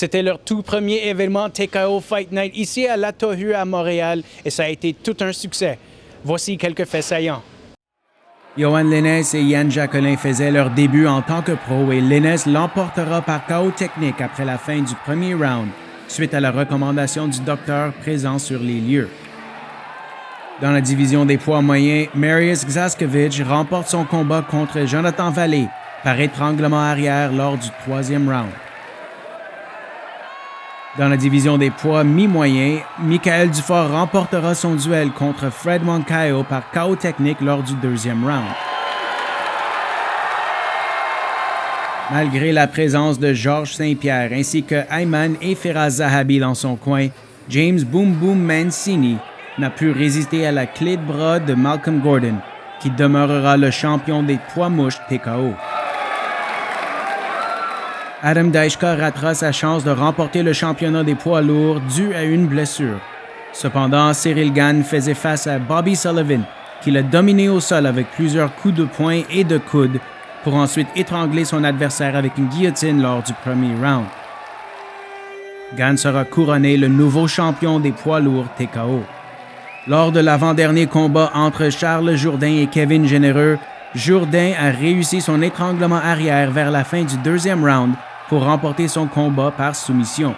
C'était leur tout premier événement TKO Fight Night ici à La Tortue à Montréal et ça a été tout un succès. Voici quelques faits saillants. Yohan Lainez et Yann Jacquelin faisaient leur début en tant que pro et Lainez l'emportera par KO technique après la fin du premier round, suite à la recommandation du docteur présent sur les lieux. Dans la division des poids moyens, Mariusz Gzaszkiewicz remporte son combat contre Jonathan Vallée par étranglement arrière lors du troisième round. Dans la division des poids mi-moyens, Michael Dufort remportera son duel contre Fred Moncayo par KO technique lors du deuxième round. Malgré la présence de Georges Saint-Pierre ainsi que Ayman et Firas Zahabi dans son coin, James Boom Boom Mancini n'a pu résister à la clé de bras de Malcolm Gordon, qui demeurera le champion des poids mouches TKO. Adam Deichka ratera sa chance de remporter le championnat des poids lourds dû à une blessure. Cependant, Cyril Gane faisait face à Bobby Sullivan, qui l'a dominé au sol avec plusieurs coups de poing et de coude pour ensuite étrangler son adversaire avec une guillotine lors du premier round. Gane sera couronné le nouveau champion des poids lourds TKO. Lors de l'avant-dernier combat entre Charles Jourdain et Kevin Généreux, Jourdain a réussi son étranglement arrière vers la fin du deuxième round pour remporter son combat par soumission.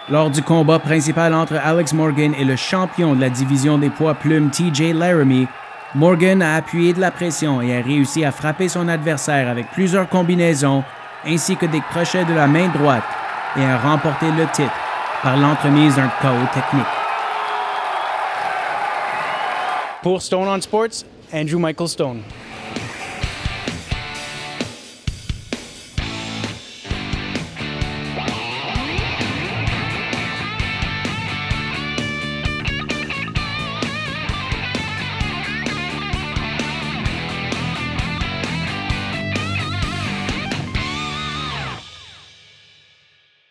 Lors du combat principal entre Alex Morgan et le champion de la division des poids plumes TJ Laramie, Morgan a appuyé de la pression et a réussi à frapper son adversaire avec plusieurs combinaisons ainsi que des crochets de la main droite et a remporté le titre par l'entremise d'un KO technique. Pour Stone on Sports, Andrew Michael Stone.